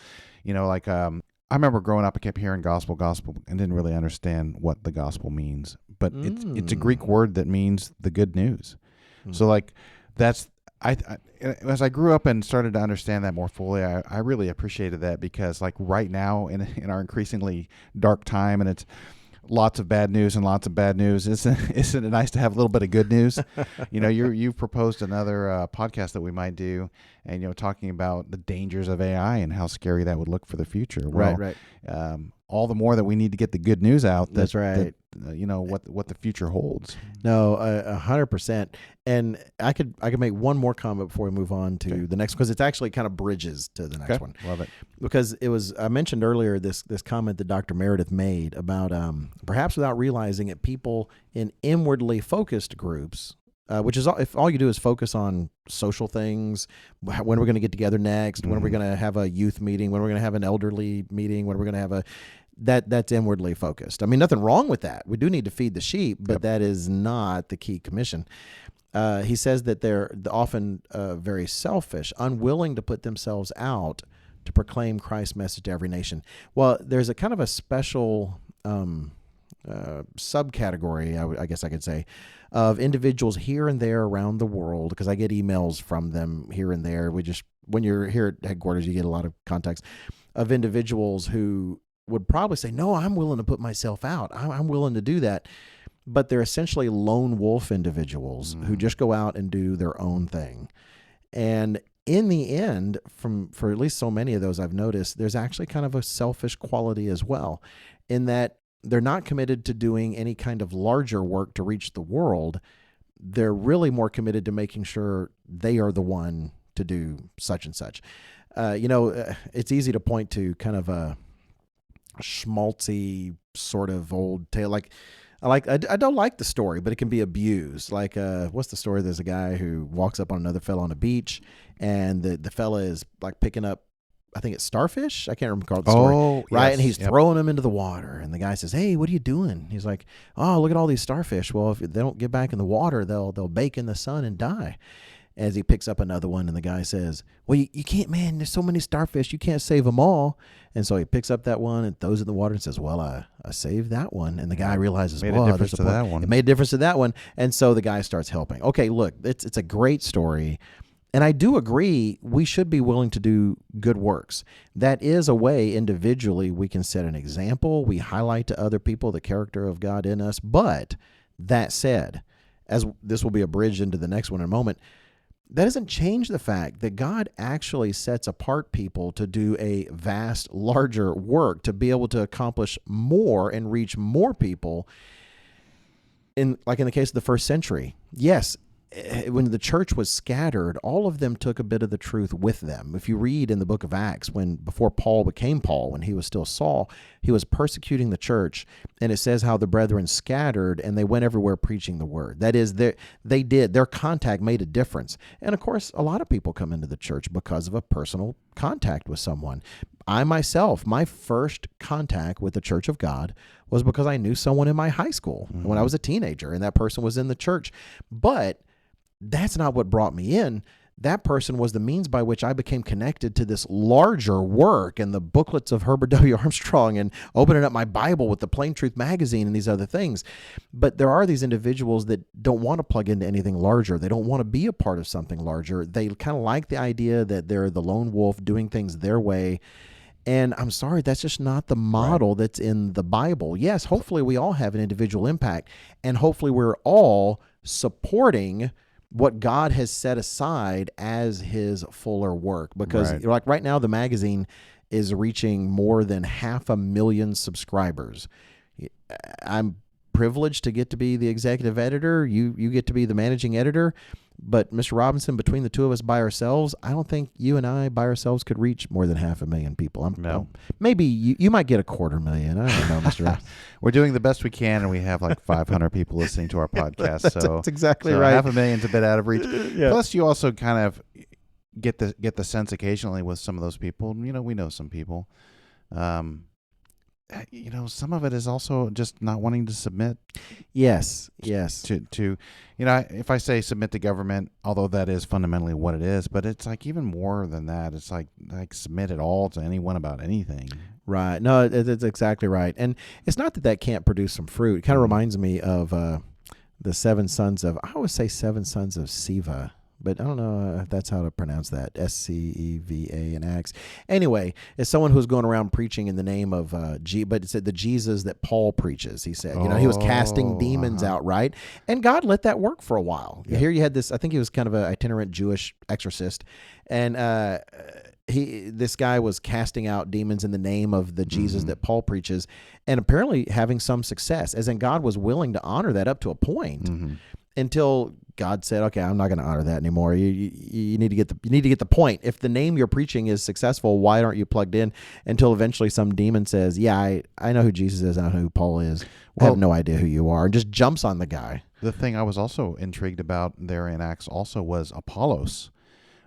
I remember growing up, I kept hearing gospel, and didn't really understand what the gospel means. But it's a Greek word that means the good news. So that's as I grew up and started to understand that more fully, I really appreciated that, because right now in our increasingly dark time, and it's lots of bad news and lots of bad news, isn't it nice to have a little bit of good news? You've proposed another podcast that we might do, and talking about the dangers of AI and how scary that would look for the future. Well, right. All the more that we need to get the good news out. That's right. What the future holds. No, 100%. And I could make one more comment before we move on to the next, because it's actually kind of bridges to the next one. Love it. Because I mentioned earlier this comment that Dr. Meredith made about perhaps without realizing it, people in inwardly focused groups, which is if all you do is focus on social things, when we're going to get together next, when we're going to have a youth meeting, when we're going to have an elderly meeting, when we're going to have that's inwardly focused. I mean, nothing wrong with that. We do need to feed the sheep, but that is not the key commission. He says that they're often very selfish, unwilling to put themselves out to proclaim Christ's message to every nation. Well, there's a kind of a special subcategory, I guess I could say, of individuals here and there around the world, because I get emails from them here and there. When you're here at headquarters, you get a lot of contacts of individuals who would probably say, no, I'm willing to put myself out. I'm willing to do that. But they're essentially lone wolf individuals who just go out and do their own thing. And in the end, for at least so many of those I've noticed, there's actually kind of a selfish quality as well, in that they're not committed to doing any kind of larger work to reach the world. They're really more committed to making sure they are the one to do such and such. It's easy to point to kind of a schmaltzy sort of old tale. I don't like the story, but it can be abused. What's the story? There's a guy who walks up on another fella on a beach, and the fella is picking up, I think it's starfish. I can't remember the story. Oh, right. yes. And he's throwing them into the water, and the guy says, "Hey, what are you doing?" He's like, "Oh, look at all these starfish. Well, if they don't get back in the water, they'll bake in the sun and die." As he picks up another one, and the guy says, "Well, you can't, man. There's so many starfish. You can't save them all." And so he picks up that one and throws it in the water and says, "Well, I saved that one." And the guy realizes, Made a difference to that one. It made a difference to that one. And so the guy starts helping. Okay, look, it's a great story. And I do agree we should be willing to do good works. That is a way individually we can set an example. We highlight to other people the character of God in us. But that said, as this will be a bridge into the next one in a moment, that doesn't change the fact that God actually sets apart people to do a vast, larger work, to be able to accomplish more and reach more people. In the case of the first century, yes, when the church was scattered, all of them took a bit of the truth with them. If you read in the book of Acts, before Paul became Paul, when he was still Saul, he was persecuting the church, and it says how the brethren scattered and they went everywhere preaching the word. That is, their contact made a difference. And of course, a lot of people come into the church because of a personal contact with someone. I myself, my first contact with the Church of God was because I knew someone in my high school when I was a teenager, and that person was in the church. But that's not what brought me in. That person was the means by which I became connected to this larger work and the booklets of Herbert W. Armstrong and opening up my Bible with the Plain Truth magazine and these other things. But there are these individuals that don't want to plug into anything larger. They don't want to be a part of something larger. They kind of like the idea that they're the lone wolf doing things their way. And I'm sorry, that's just not the model that's in the Bible. Yes, hopefully we all have an individual impact, and hopefully we're all supporting what God has set aside as his fuller work. Because Right. like right now, the magazine is reaching more than 500,000 subscribers. I'm privileged to get to be the executive editor. You get to be the managing editor. But Mr. Robinson, between the two of us by ourselves, I don't think you and I by ourselves could reach more than 500,000 people. No. Maybe you might get 250,000. I don't know, Mr. Robinson. We're doing the best we can, and we have like 500 people listening to our podcast. That's exactly so right. 500,000's a bit out of reach. Yeah. Plus, you also kind of get the sense occasionally with some of those people. We know some people. Some of it is also just not wanting to submit. Yes. To if I say submit to government, although that is fundamentally what it is, but it's like even more than that. It's like submit at all to anyone about anything. Right. No, it's exactly right. And it's not that can't produce some fruit. It kind of reminds me of the seven sons of Sceva. But I don't know if that's how to pronounce that. Sceva and Acts. Anyway, it's someone who's going around preaching in the name of but it's the Jesus that Paul preaches. He said, he was casting demons out, right? And God let that work for a while. Yeah. Here you had this, I think he was kind of an itinerant Jewish exorcist. And this guy was casting out demons in the name of the Jesus that Paul preaches, and apparently having some success, as in God was willing to honor that up to a point until God said, "Okay, I'm not going to honor that anymore. You need to get the point. If the name you're preaching is successful, why aren't you plugged in?" Until eventually some demon says, "Yeah, I know who Jesus is. I know who Paul is. I have no idea who you are," and just jumps on the guy. The thing I was also intrigued about there in Acts also was Apollos.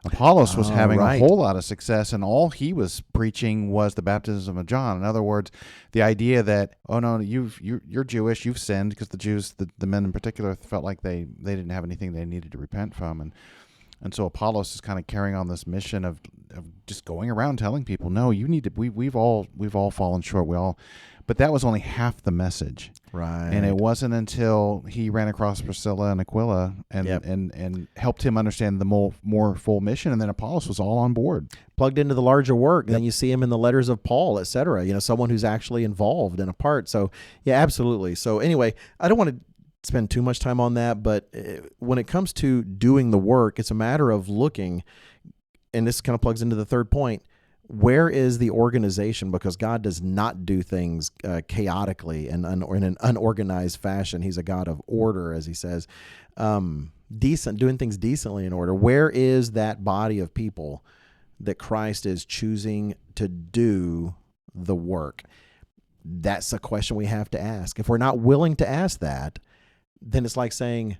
Apollos was having a whole lot of success, and all he was preaching was the baptism of John. In other words, the idea that, oh no, you're Jewish, you've sinned, because the Jews, the men in particular, felt like they didn't have anything they needed to repent from, and so Apollos is kind of carrying on this mission of just going around telling people, no, you need to. We've all fallen short. But that was only half the message. Right. And it wasn't until he ran across Priscilla and Aquila and helped him understand the more full mission, and then Apollos was all on board. Plugged into the larger work. Yep. Then you see him in the letters of Paul, etc. Someone who's actually involved and a part. So, yeah, absolutely. So anyway, I don't want to spend too much time on that, but when it comes to doing the work, it's a matter of looking, and this kind of plugs into the third point. Where is the organization? Because God does not do things chaotically and in an unorganized fashion. He's a God of order, as he says. Doing things decently in order. Where is that body of people that Christ is choosing to do the work? That's a question we have to ask. If we're not willing to ask that, then it's like saying,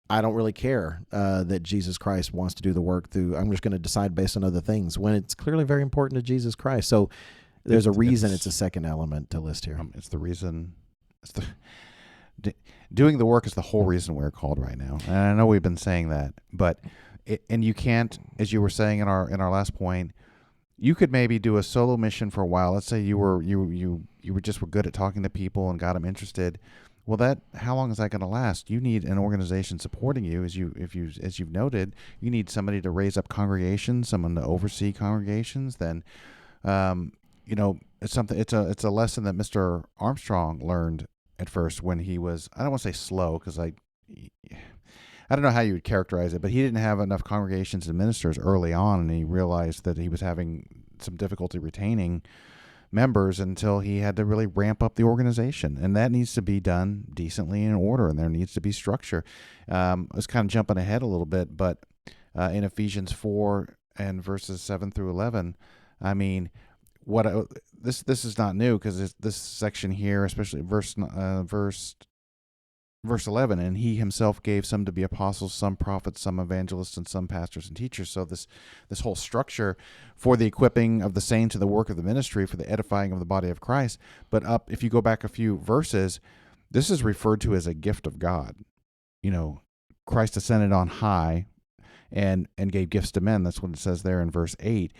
I don't really care that Jesus Christ wants to do the work I'm just going to decide based on other things, when it's clearly very important to Jesus Christ. So there's a reason it's a second element to list here. It's the reason. Doing the work is the whole reason we're called right now. And I know we've been saying that, but and you can't, as you were saying in our last point, you could maybe do a solo mission for a while. Let's say you were good at talking to people and got them interested. Well, how long is that going to last? You need an organization supporting you, as you've noted. You need somebody to raise up congregations, someone to oversee congregations. Then, it's something. It's a lesson that Mr. Armstrong learned at first when he was, I don't want to say slow, because I don't know how you would characterize it, but he didn't have enough congregations and ministers early on, and he realized that he was having some difficulty retaining members until he had to really ramp up the organization, and that needs to be done decently in order, and there needs to be structure. I was kind of jumping ahead a little bit, but in Ephesians 4 and verses 7 through 11, I mean, this is not new, because this section here, especially verse 11, and he himself gave some to be apostles, some prophets, some evangelists, and some pastors and teachers. So this whole structure for the equipping of the saints and the work of the ministry, for the edifying of the body of Christ. But if you go back a few verses, this is referred to as a gift of God. Christ ascended on high and gave gifts to men. That's what it says there in verse 8.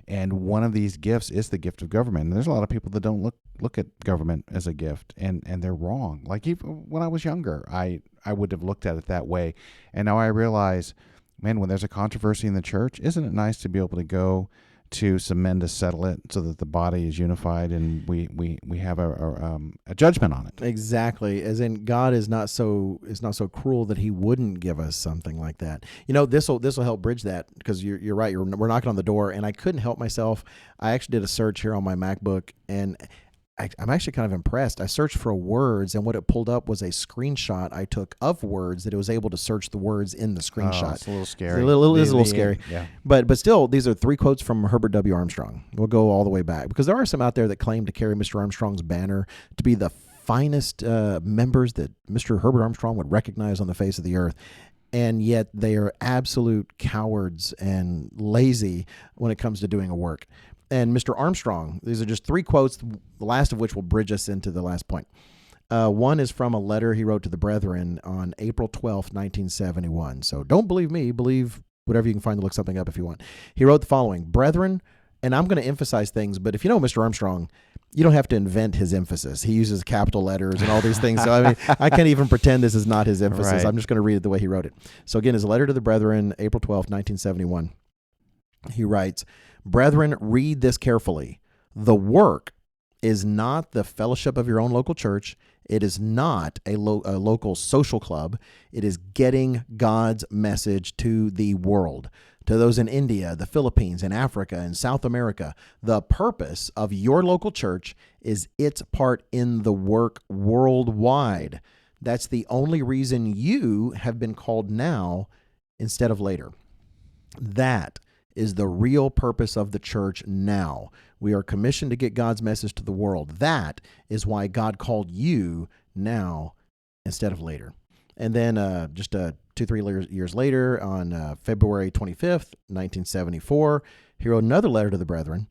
And one of these gifts is the gift of government. And there's a lot of people that don't look at government as a gift, and they're wrong. Like even when I was younger, I would have looked at it that way. And now I realize, man, when there's a controversy in the church, isn't it nice to be able to go to some men to settle it so that the body is unified and we have a judgment on it. Exactly. As in, God is not so cruel that he wouldn't give us something like that. This will help bridge that, because you're right. We're knocking on the door, and I couldn't help myself. I actually did a search here on my MacBook, and I'm actually kind of impressed. I searched for words, and what it pulled up was a screenshot I took of words that it was able to search the words in the screenshot. Oh, it's a little scary. It is a little scary. Yeah. But still, these are 3 quotes from Herbert W. Armstrong. We'll go all the way back, because there are some out there that claim to carry Mr. Armstrong's banner to be the finest members that Mr. Herbert Armstrong would recognize on the face of the earth. And yet they are absolute cowards and lazy when it comes to doing a work. And Mr. Armstrong, these are just 3 quotes, the last of which will bridge us into the last point. One is from a letter he wrote to the Brethren on April 12th, 1971. So don't believe me, believe whatever you can find to look something up if you want. He wrote the following: Brethren, and I'm going to emphasize things, but if you know Mr. Armstrong, you don't have to invent his emphasis. He uses capital letters and all these things. So, I mean, I can't even pretend this is not his emphasis. Right. I'm just going to read it the way he wrote it. So again, his letter to the Brethren, April 12th, 1971. He writes, Brethren, read this carefully. The work is not the fellowship of your own local church. It is not a local social club. It is getting God's message to the world, to those in India, the Philippines, and Africa, and South America. The purpose of your local church is its part in the work worldwide. That's the only reason you have been called now instead of later. That is the real purpose of the church now. We are commissioned to get God's message to the world. That is why God called you now instead of later. And then just 2-3 years later, on February 25th, 1974, he wrote another letter to the Brethren,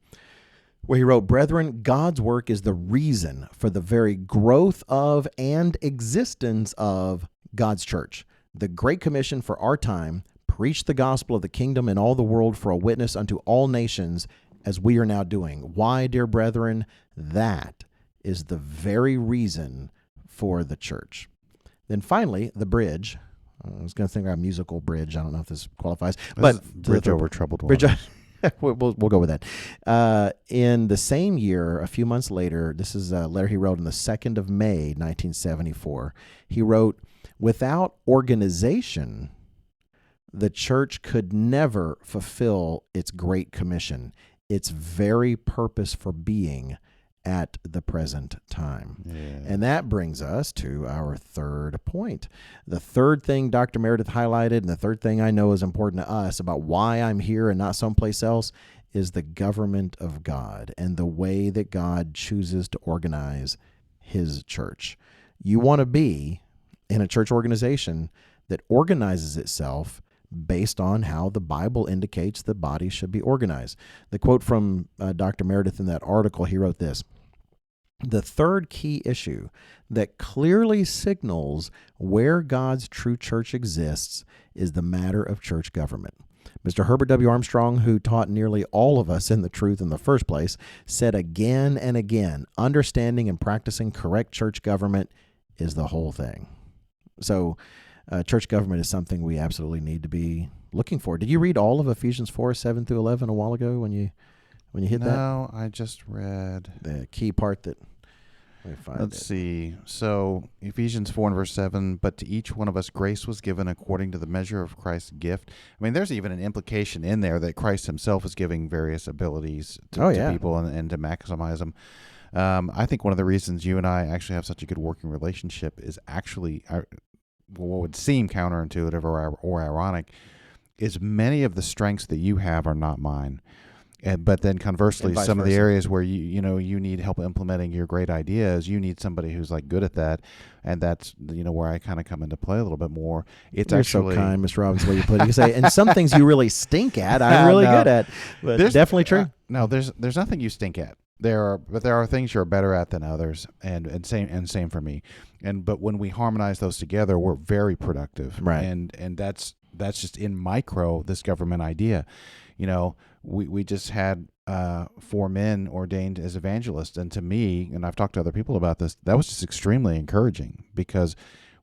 where he wrote, Brethren, God's work is the reason for the very growth of and existence of God's church. The Great Commission for our time: preach the gospel of the kingdom in all the world for a witness unto all nations, as we are now doing. Why, dear brethren? That is the very reason for the church. Then finally, the bridge. I was going to think of a musical bridge. I don't know if this qualifies. But Bridge over troubled water. Bridge, we'll go with that. In the same year, a few months later, this is a letter he wrote on the 2nd of May, 1974. He wrote, without organization, the church could never fulfill its great commission, its very purpose for being at the present time. Yeah. And that brings us to our third point. The third thing Dr. Meredith highlighted, and the third thing I know is important to us about why I'm here and not someplace else, is the government of God and the way that God chooses to organize his church. You want to be in a church organization that organizes itself based on how the Bible indicates the body should be organized. The quote from Dr. Meredith in that article, he wrote this: the third key issue that clearly signals where God's true church exists is the matter of church government. Mr. Herbert W. Armstrong, who taught nearly all of us in the truth in the first place, said again and again, understanding and practicing correct church government is the whole thing. So, church government is something we absolutely need to be looking for. Did you read all of Ephesians 4:7 through 11 a while ago when you hit that? No, I just read The key part that Let's see. So Ephesians 4 and verse 7, but to each one of us grace was given according to the measure of Christ's gift. I mean, there's even an implication in there that Christ himself is giving various abilities to people and to maximize them. I think one of the reasons you and I actually have such a good working relationship is actually what would seem counterintuitive or ironic is many of the strengths that you have are not mine. But then conversely, some of the areas where you need help implementing your great ideas, you need somebody who's like good at that, and that's where I kind of come into play a little bit more. You're actually so kind, Mr. Robbins, what you put. You say, and some things you really stink at, I'm really good at. But definitely true. No, there's nothing you stink at. But there are things you're better at than others, and same for me. But when we harmonize those together, we're very productive. Right. And that's just in micro this government idea. We just had 4 men ordained as evangelists, and to me, and I've talked to other people about this, that was just extremely encouraging because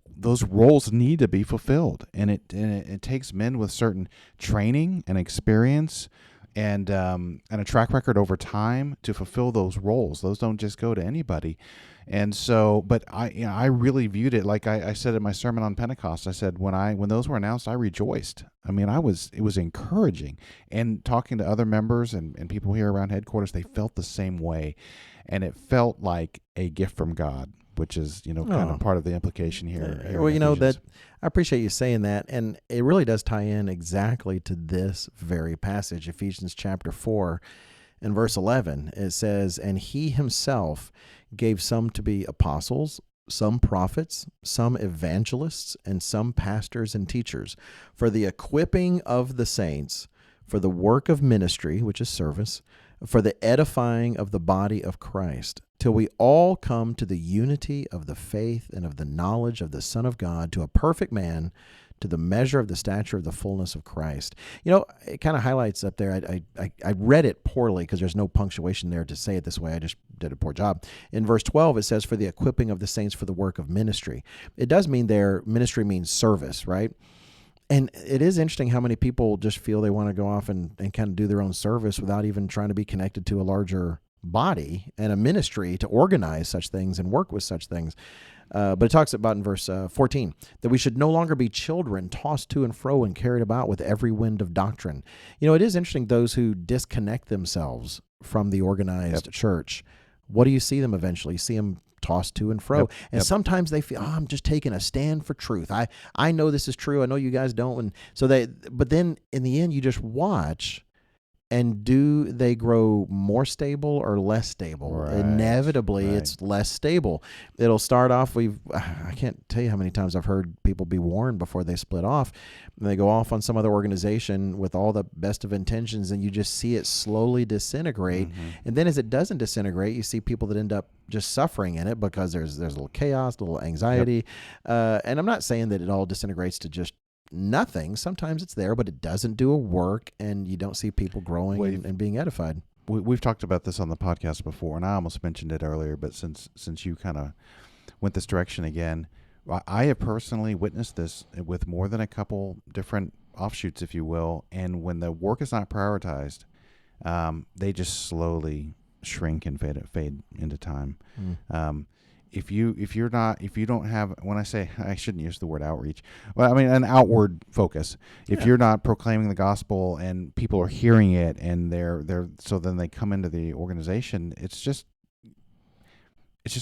those roles need to be fulfilled, and it takes men with certain training and experience and a track record over time to fulfill those roles. Those don't just go to anybody. And so, but I really viewed it like I said in my sermon on Pentecost. I said when those were announced, I rejoiced. I mean, it was encouraging. And talking to other members and people here around headquarters, they felt the same way, and it felt like a gift from God, which is kind of part of the implication here. Well, that I appreciate you saying that, and it really does tie in exactly to this very passage, Ephesians chapter 4, and verse 11. It says, "And he himself gave some to be apostles, some prophets, some evangelists, and some pastors and teachers, for the equipping of the saints, for the work of ministry," which is service, "for the edifying of the body of Christ, till we all come to the unity of the faith and of the knowledge of the Son of God, to a perfect man, to the measure of the stature of the fullness of Christ." It kind of highlights up there. I read it poorly because there's no punctuation there to say it this way. I just did a poor job. In verse 12, it says, "For the equipping of the saints for the work of ministry." It does mean there, ministry means service, right? And it is interesting how many people just feel they want to go off and kind of do their own service without even trying to be connected to a larger body and a ministry to organize such things and work with such things. But it talks about in verse 14 that we should no longer be children tossed to and fro and carried about with every wind of doctrine. It is interesting, those who disconnect themselves from the organized church, what do you see them eventually? You see them tossed to and fro. And sometimes they feel, I'm just taking a stand for truth. I know this is true. I know you guys don't. And so but then in the end, you just watch. And do they grow more stable or less stable? Right. Inevitably, it's less stable. It'll start off, I can't tell you how many times I've heard people be warned before they split off. And they go off on some other organization with all the best of intentions, and you just see it slowly disintegrate. Mm-hmm. And then as it doesn't disintegrate, you see people that end up just suffering in it because there's a little chaos, a little anxiety. And I'm not saying that it all disintegrates to just nothing. Sometimes it's there, but it doesn't do a work, and you don't see people growing and being edified. We've talked about this on the podcast before, and I almost mentioned it earlier, but since you kind of went this direction again, I have personally witnessed this with more than a couple different offshoots, if you will, and when the work is not prioritized, they just slowly shrink and fade into time. If you don't have, when I say, I shouldn't use the word outreach, well, I mean an outward focus. If you're not proclaiming the gospel and people are hearing it and so then they come into the organization, it's just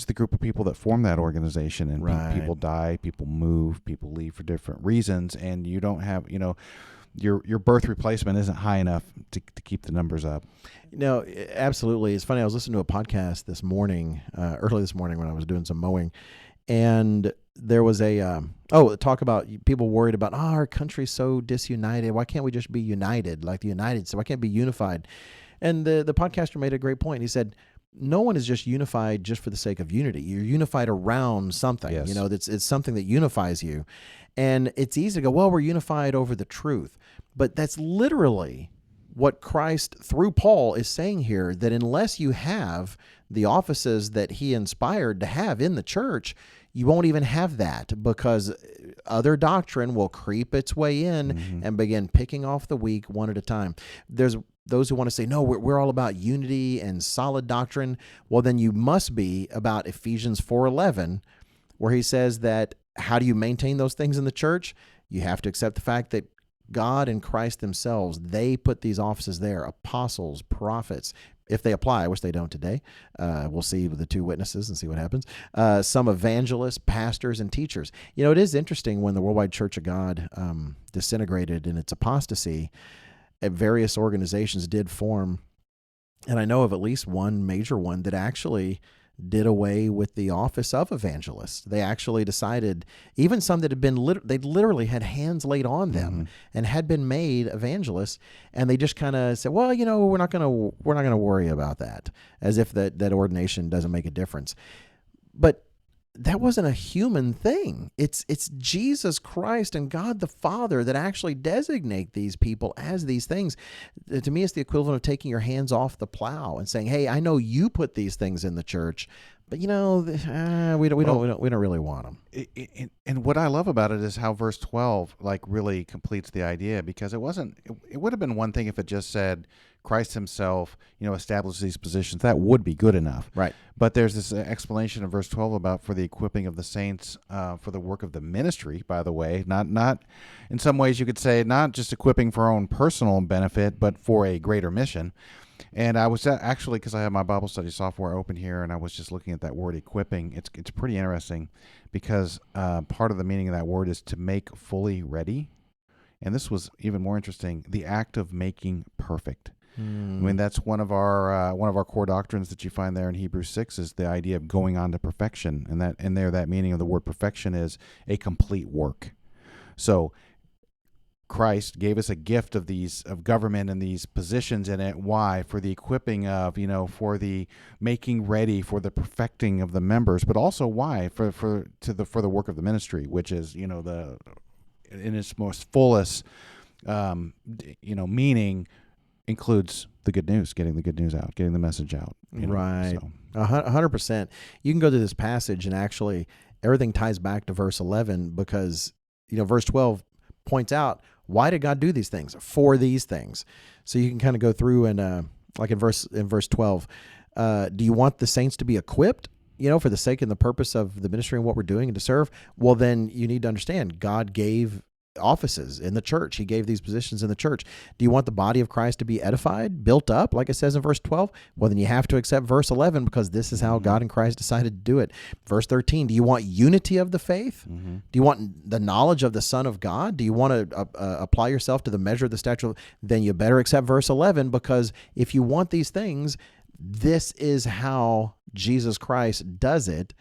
the group of people that form that organization, and people die, people move, people leave for different reasons, and you don't have, your birth replacement isn't high enough to keep the numbers up. No, absolutely. It's funny. I was listening to a podcast this morning, early this morning when I was doing some mowing, and there was a talk about people worried about, our country's so disunited. Why can't we just be united like the United States? Why can't we be unified? And the podcaster made a great point. He said, no one is just unified just for the sake of unity. You're unified around something. Yes. It's something that unifies you. And it's easy to go, well, we're unified over the truth. But that's literally what Christ, through Paul, is saying here, that unless you have the offices that he inspired to have in the church, you won't even have that, because other doctrine will creep its way in and begin picking off the weak one at a time. There's those who want to say, no, we're all about unity and solid doctrine. Well, then you must be about Ephesians 4:11, where he says that how do you maintain those things in the church? You have to accept the fact that God and Christ themselves, they put these offices there, apostles, prophets, if they apply, which they don't today. We'll see with the two witnesses and see what happens. Some evangelists, pastors, and teachers. It is interesting when the Worldwide Church of God disintegrated in its apostasy, various organizations did form, and I know of at least one major one that actually did away with the office of evangelist. They actually decided, even some that had been, they literally had hands laid on them and had been made evangelists, and they just kind of said, well, we're not going to worry about that, as if that ordination doesn't make a difference. But that wasn't a human thing. It's Jesus Christ and God the Father that actually designate these people as these things. To me, it's the equivalent of taking your hands off the plow and saying, hey, I know you put these things in the church, but we don't really want them. And what I love about it is how verse 12 like really completes the idea, because it would have been one thing if it just said Christ himself, established these positions. That would be good enough. Right. But there's this explanation in verse 12 about for the equipping of the saints for the work of the ministry, by the way, not in some ways you could say not just equipping for our own personal benefit, but for a greater mission. And I was actually, because I have my Bible study software open here, and I was just looking at that word equipping. It's pretty interesting, because part of the meaning of that word is to make fully ready. And this was even more interesting, the act of making perfect. I mean, that's one of our core doctrines that you find there in Hebrews 6 is the idea of going on to perfection. And that meaning of the word perfection is a complete work. So Christ gave us a gift of government and these positions in it. Why? For the equipping of, for the making ready, for the perfecting of the members, but also why? For the work of the ministry, which is, in its most fullest, meaning includes the good news, getting the good news out, getting the message out. Right. 100%. You can go to this passage and actually everything ties back to verse 11, because, verse 12 points out, why did God do these things? For these things. So you can kind of go through and like in verse 12, do you want the saints to be equipped, for the sake and the purpose of the ministry and what we're doing and to serve? Well, then you need to understand God gave offices in the church. He gave these positions in the church. Do you want the body of Christ to be edified, built up, like it says in verse 12? Well, then you have to accept verse 11, because this is how God and Christ decided to do it. Verse 13, do you want unity of the faith? Do you want the knowledge of the Son of God? Do you want to apply yourself to the measure of the stature? Then you better accept verse 11, because if you want these things, this is how Jesus Christ does it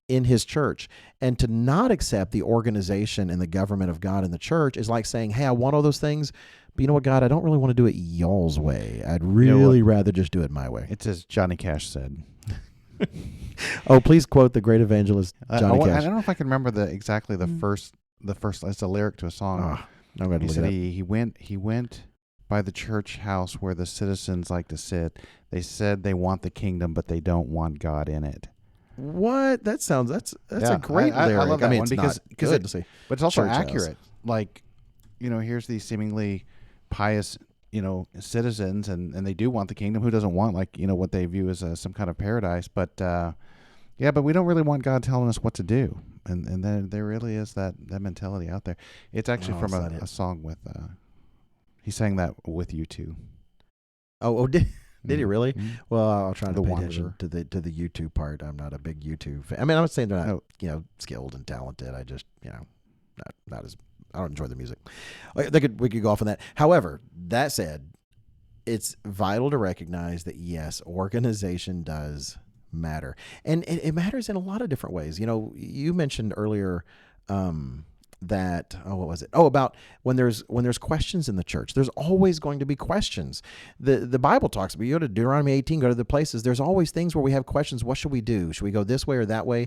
in his church. And to not accept the organization and the government of God in the church is like saying, hey, I want all those things, but you know what, God, I don't really want to do it y'all's way. I'd really rather just do it my way. It's as Johnny Cash said. Oh, please quote the great evangelist Johnny Cash. I don't know if I can remember the first. It's a lyric to a song. I'm going to He look said it he went by the church house where the citizens like to sit. They said they want the kingdom, but they don't want God in it. What? That's a great lyric. I love that one it's because not good to see. But it's also Church house. accurate. Like, here's these seemingly pious, citizens, and they do want the kingdom. Who doesn't want, what they view as some kind of paradise? But but we don't really want God telling us what to do. And there really is that mentality out there. It's actually from a song with he sang that with U2. Oh, did he really? Mm-hmm. Well, I'll try to pay Wanderer. attention to the YouTube part. I'm not a big YouTube fan. I mean, I'm not saying they're not, skilled and talented. I just, not as, I don't enjoy the music. We could go off on that. However, that said, it's vital to recognize that yes, organization does matter, and it matters in a lot of different ways. You mentioned earlier, that what was it? About when there's questions in the church. There's always going to be questions. The Bible talks about, you go to Deuteronomy 18, go to the places, there's always things where we have questions. What should we do? Should we go this way or that way?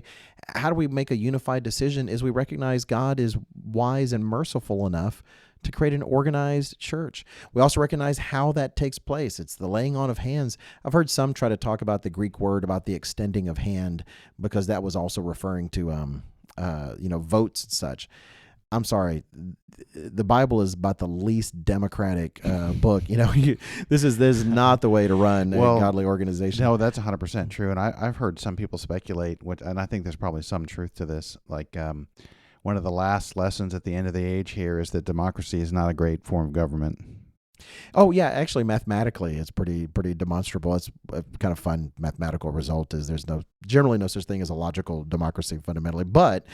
How do we make a unified decision? Is we recognize God is wise and merciful enough to create an organized church. We also recognize how that takes place. It's the laying on of hands. I've heard some try to talk about the Greek word about the extending of hand, because that was also referring to votes and such. I'm sorry, the Bible is about the least democratic book. This is not the way to run a godly organization. No, that's 100% true. And I've heard some people speculate, and I think there's probably some truth to this. Like one of the last lessons at the end of the age here is that democracy is not a great form of government. Oh yeah, actually, mathematically, it's pretty demonstrable. It's a kind of fun mathematical result. Is there's generally no such thing as a logical democracy fundamentally, but.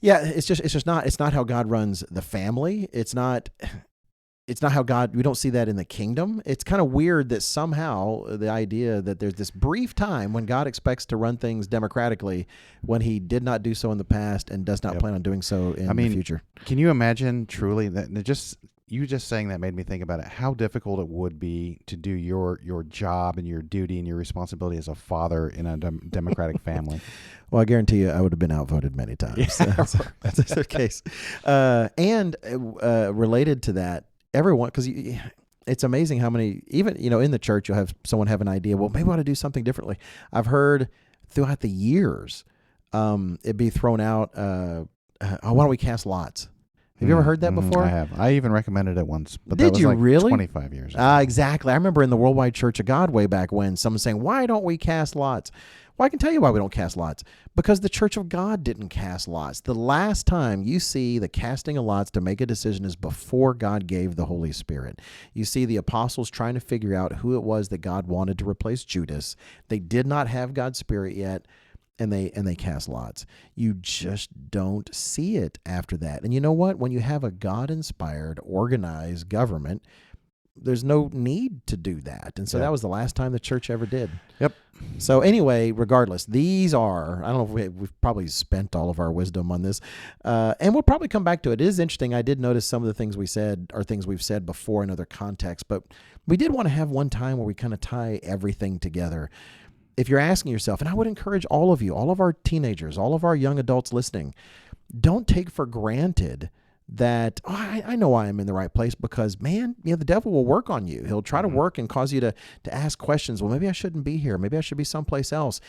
Yeah, it's not how God runs the family. It's not how God, we don't see that in the kingdom. It's kind of weird that somehow the idea that there's this brief time when God expects to run things democratically when he did not do so in the past and does not plan on doing so in the future. Can you imagine truly that you just saying that made me think about it, how difficult it would be to do your job and your duty and your responsibility as a father in a democratic family. Well, I guarantee you I would have been outvoted many times. Yeah. That's the case. And related to that, everyone, because it's amazing how many, even, in the church, you'll have someone have an idea, well, maybe I ought to do something differently. I've heard throughout the years, it'd be thrown out. Why don't we cast lots? Have you ever heard that before? I have. I even recommended it once. But Did that was you like really? 25 years ago. Exactly. I remember in the Worldwide Church of God way back when someone saying, why don't we cast lots? Well, I can tell you why we don't cast lots. Because the Church of God didn't cast lots. The last time you see the casting of lots to make a decision is before God gave the Holy Spirit. You see the apostles trying to figure out who it was that God wanted to replace Judas. They did not have God's Spirit yet. And they cast lots. You just don't see it after that. And you know what? When you have a God-inspired, organized government, there's no need to do that. And so that was the last time the church ever did. Yep. So anyway, regardless, these are, I don't know if we've probably spent all of our wisdom on this. And we'll probably come back to it. It is interesting. I did notice some of the things we said are things we've said before in other contexts. But we did want to have one time where we kind of tie everything together. If you're asking yourself, and I would encourage all of you, all of our teenagers, all of our young adults listening, don't take for granted that, I know I am in the right place because, man, the devil will work on you. He'll try to work and cause you to ask questions. Well, maybe I shouldn't be here. Maybe I should be someplace else.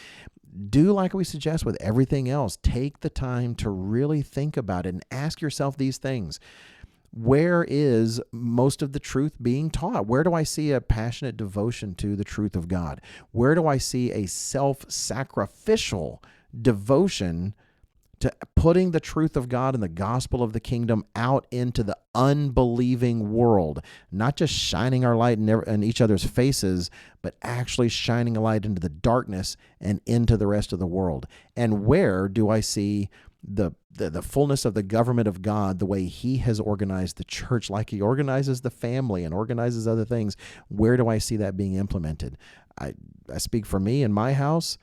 Do like we suggest with everything else. Take the time to really think about it and ask yourself these things. Where is most of the truth being taught? Where do I see a passionate devotion to the truth of God? Where do I see a self-sacrificial devotion to putting the truth of God and the gospel of the kingdom out into the unbelieving world? Not just shining our light in each other's faces, but actually shining a light into the darkness and into the rest of the world. And where do I see the fullness of the government of God, the way he has organized the church, like he organizes the family and organizes other things? Where do I see that being implemented? I speak for me in my house.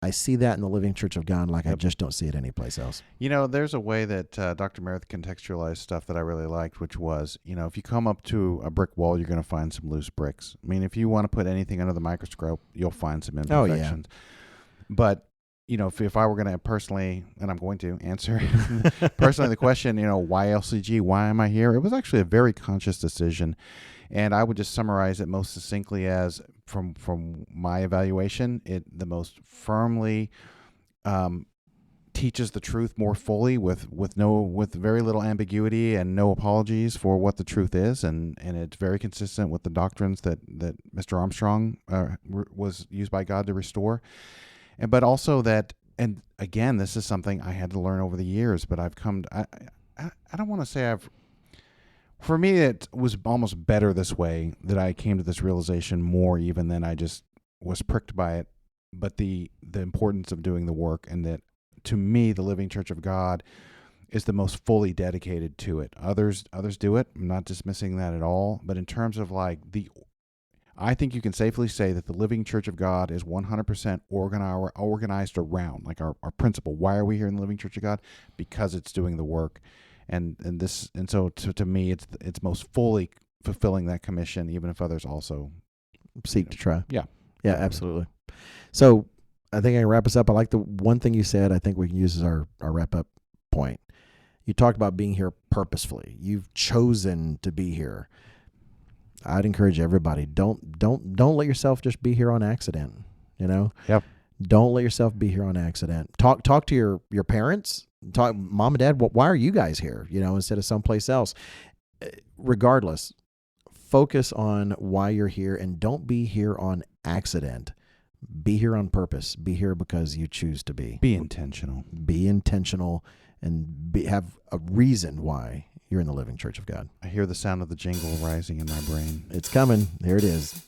I see that in the Living Church of God like I just don't see it anyplace else. There's a way that Dr. Meredith contextualized stuff that I really liked, which was, if you come up to a brick wall, you're going to find some loose bricks. I mean, if you want to put anything under the microscope, you'll find some imperfections. But if I were going to personally, and I'm going to answer personally the question, why LCG? Why am I here? It was actually a very conscious decision. And I would just summarize it most succinctly as, from my evaluation, it the most firmly teaches the truth more fully with very little ambiguity and no apologies for what the truth is. And it's very consistent with the doctrines that Mr. Armstrong was used by God to restore. But also that, and again, this is something I had to learn over the years, but I've come to, I don't want to say for me, it was almost better this way, that I came to this realization more even than I just was pricked by it, but the importance of doing the work, and that to me, the Living Church of God is the most fully dedicated to it. Others do it. I'm not dismissing that at all, but in terms of I think you can safely say that the Living Church of God is 100% organized around, like our principle. Why are we here in the Living Church of God? Because it's doing the work, and so to me, it's most fully fulfilling that commission, even if others also seek to try. Yeah, absolutely. So I think I can wrap us up. I like the one thing you said. I think we can use as our wrap up point. You talked about being here purposefully. You've chosen to be here. I'd encourage everybody, don't let yourself just be here on accident, Yep. Don't let yourself be here on accident. Talk to your parents, talk, mom and dad, why are you guys here, instead of someplace else? Regardless, focus on why you're here, and don't be here on accident. Be here on purpose. Be here because you choose to be. Be intentional. Be intentional, and have a reason why you're in the Living Church of God. I hear the sound of the jingle rising in my brain. It's coming. There it is.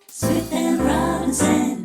Smith and Robinson.